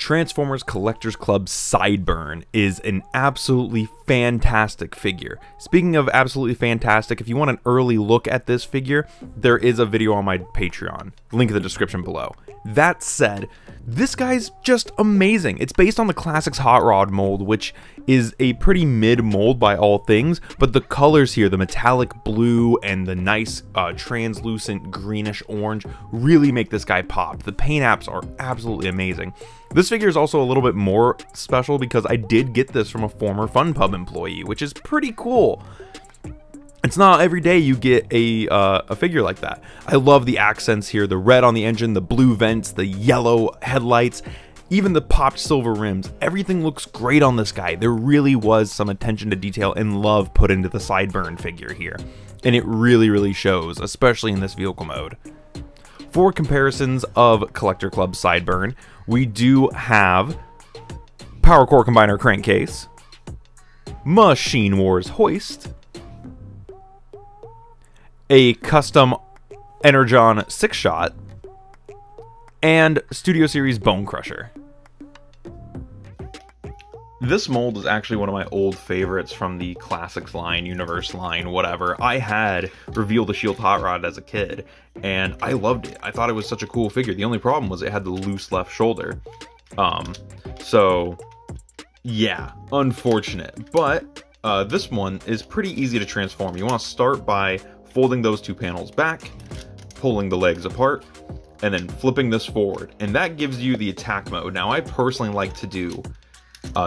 Transformers Collectors Club Sideburn is an absolutely fantastic figure. Speaking of absolutely fantastic, if you want an early look at this figure, there is a video on my Patreon. Link in the description below. That said, this guy's just amazing. It's based on the Classics Hot Rod mold, which is a pretty mid mold by all things, but the colors here, the metallic blue and the nice translucent greenish orange, really make this guy pop. The paint apps are absolutely amazing. This figure is also a little bit more special because I did get this from a former Fun Pub employee, which is pretty cool. It's not every day you get a figure like that. I love the accents here, the red on the engine, the blue vents, the yellow headlights, even the popped silver rims. Everything looks great on this guy. There really was some attention to detail and love put into the Sideburn figure here. And it really shows, especially in this vehicle mode. For comparisons of Collector Club Sideburn, we do have Power Core Combiner Crankcase, Machine Wars Hoist, a custom Energon 6-shot, and Studio Series Bone Crusher. This mold is actually one of my old favorites from the Classics line, Universe line, whatever. I had Reveal the Shield Hot Rod as a kid, and I loved it. I thought it was such a cool figure. The only problem was it had the loose left shoulder. So, yeah, unfortunate. But this one is pretty easy to transform. You want to start by folding those two panels back, pulling the legs apart, and then flipping this forward. And that gives you the attack mode. Now, I personally like to do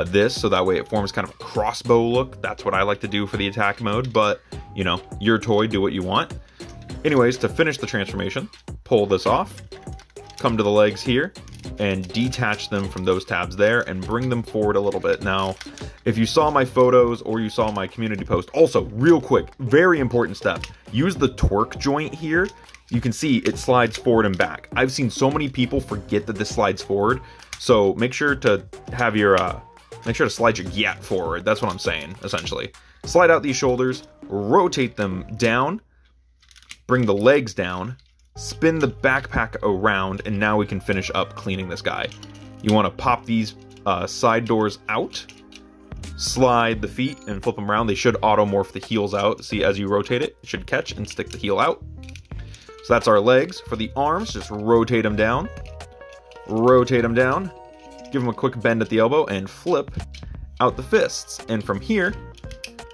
this, so that way it forms kind of a crossbow look. That's what I like to do for the attack mode, but, you know, your toy, do what you want. Anyways, to finish the transformation, pull this off, come to the legs here, and detach them from those tabs there, and bring them forward a little bit. Now, if you saw my photos, or you saw my community post, also, real quick, very important step, use the torque joint here. You can see it slides forward and back. I've seen so many people forget that this slides forward, so make sure to have your, make sure to slide your gyat forward. That's what I'm saying, essentially. Slide out these shoulders, rotate them down, bring the legs down, spin the backpack around, and now we can finish up cleaning this guy. You want to pop these side doors out, slide the feet, and flip them around. They should auto-morph the heels out. See, as you rotate it, it should catch and stick the heel out. So that's our legs. For the arms, just rotate them down, give them a quick bend at the elbow, and flip out the fists. And from here,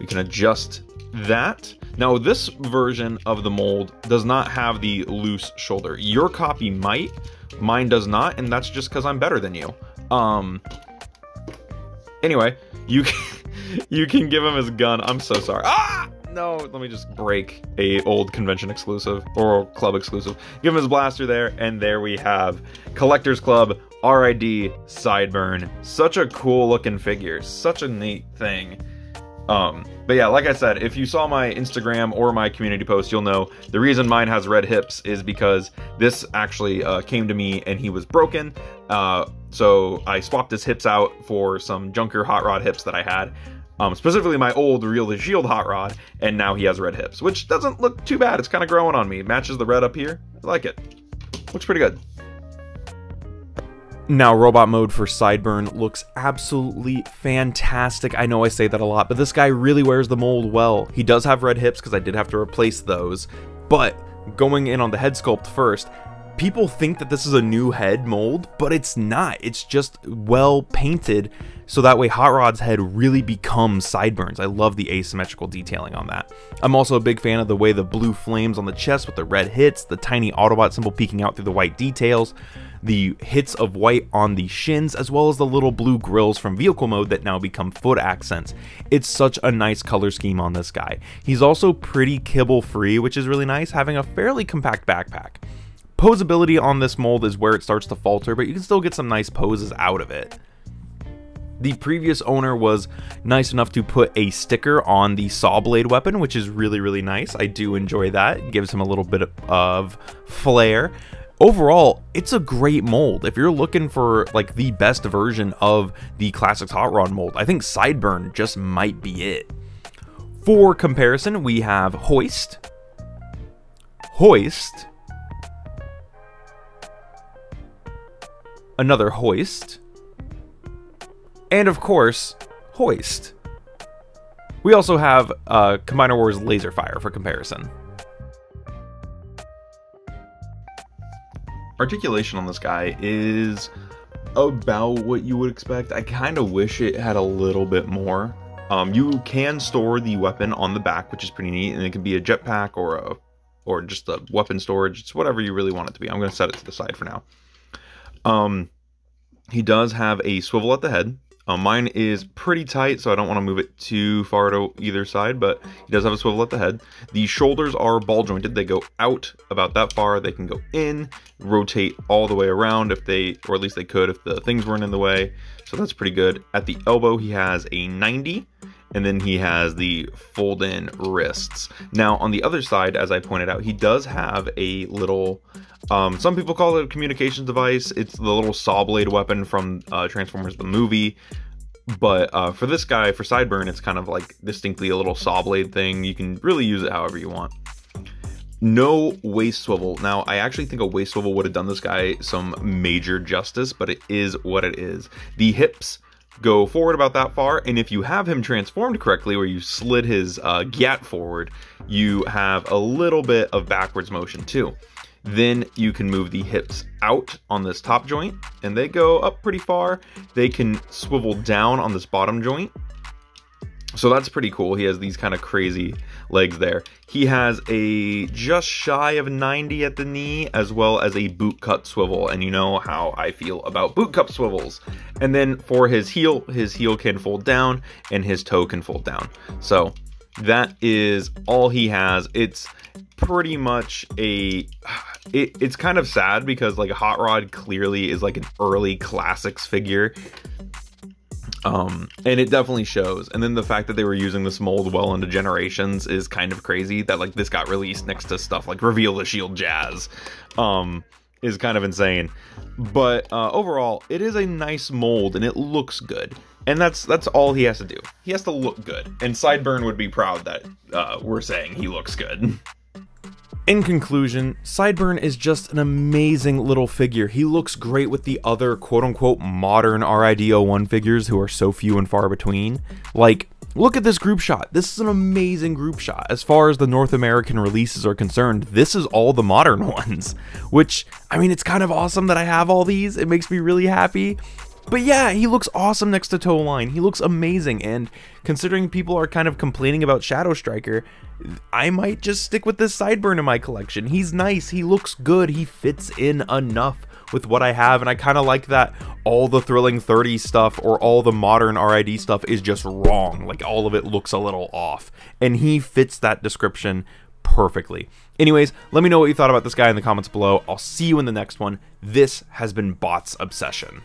we can adjust that. Now, this version of the mold does not have the loose shoulder. Your copy might, mine does not, and that's just because I'm better than you. Anyway, you can give him his gun. I'm so sorry. Ah! No, let me just break a old convention exclusive or club exclusive. Give him his blaster there, and there we have Collectors Club RID Sideburn. Such a cool looking figure, such a neat thing. But yeah, like I said, if you saw my Instagram or my community post, you'll know the reason mine has red hips is because this actually came to me and he was broken. So I swapped his hips out for some junker hot rod hips that I had. Specifically my old Real the Shield hot rod, and now he has red hips, which doesn't look too bad. It's kind of growing on me. It matches the red up here. I like it. Looks pretty good. Now, robot mode for Sideburn looks absolutely fantastic. I know I say that a lot, but this guy really wears the mold well. He does have red hips because I did have to replace those, but going in on the head sculpt first, people think that this is a new head mold, but it's not. It's just well painted, so that way Hot Rod's head really becomes Sideburns. I love the asymmetrical detailing on that. I'm also a big fan of the way the blue flames on the chest with the red hits, the tiny Autobot symbol peeking out through the white details, the hits of white on the shins, as well as the little blue grills from vehicle mode that now become foot accents. It's such a nice color scheme on this guy. He's also pretty kibble free, which is really nice, having a fairly compact backpack. Posability on this mold is where it starts to falter, but you can still get some nice poses out of it. The previous owner was nice enough to put a sticker on the saw blade weapon, which is really nice. I do enjoy that. It gives him a little bit of flair. Overall, it's a great mold. If you're looking for like the best version of the Classics Hot Rod mold, I think Sideburn just might be it. For comparison, we have Hoist, another Hoist, And of course, Hoist. We also have Combiner Wars Laser Fire for comparison. Articulation on this guy is about what you would expect. I kind of wish it had a little bit more. You can store the weapon on the back, which is pretty neat, and it can be a jetpack or just a weapon storage. It's whatever you really want it to be. I'm going to set it to the side for now. He does have a swivel at the head. Mine is pretty tight, so I don't want to move it too far to either side, but he does have a swivel at the head. The shoulders are ball jointed. They go out about that far. They can go in, rotate all the way around if they, or at least they could if the things weren't in the way. So that's pretty good. At the elbow, he has a 90, and then he has the fold-in wrists. Now, on the other side, as I pointed out, he does have a little... some people call it a communications device. It's the little saw blade weapon from Transformers the movie. But for this guy, for Sideburn, it's kind of like distinctly a little saw blade thing. You can really use it however you want. No waist swivel. Now, I actually think a waist swivel would have done this guy some major justice, but it is what it is. The hips go forward about that far, and if you have him transformed correctly, where you slid his gat forward, you have a little bit of backwards motion too. Then you can move the hips out on this top joint, and they go up pretty far. They can swivel down on this bottom joint. So that's pretty cool. He has these kind of crazy legs there. He has a just shy of 90 at the knee, as well as a boot cut swivel. And you know how I feel about boot cut swivels. And then for his heel can fold down, and his toe can fold down. So that is all he has. It's pretty much a... It's kind of sad because like Hot Rod clearly is like an early classics figure. And it definitely shows. And then the fact that they were using this mold well into generations is kind of crazy, that like this got released next to stuff like Reveal the Shield Jazz, is kind of insane. But overall, it is a nice mold and it looks good. And that's all he has to do. He has to look good. And Sideburn would be proud that we're saying he looks good. In conclusion, Sideburn is just an amazing little figure. He looks great with the other quote-unquote modern RID-01 figures who are so few and far between. Like, look at this group shot. This is an amazing group shot. As far as the North American releases are concerned, this is all the modern ones. Which, I mean, it's kind of awesome that I have all these. It makes me really happy. But yeah, he looks awesome next to Toe Line. He looks amazing, and considering people are kind of complaining about Shadow Striker, I might just stick with this Sideburn in my collection. He's nice, he looks good, he fits in enough with what I have, and I kind of like that all the Thrilling 30 stuff or all the modern RID stuff is just wrong. Like, all of it looks a little off, and he fits that description perfectly. Anyways, let me know what you thought about this guy in the comments below. I'll see you in the next one. This has been Bots Obsession.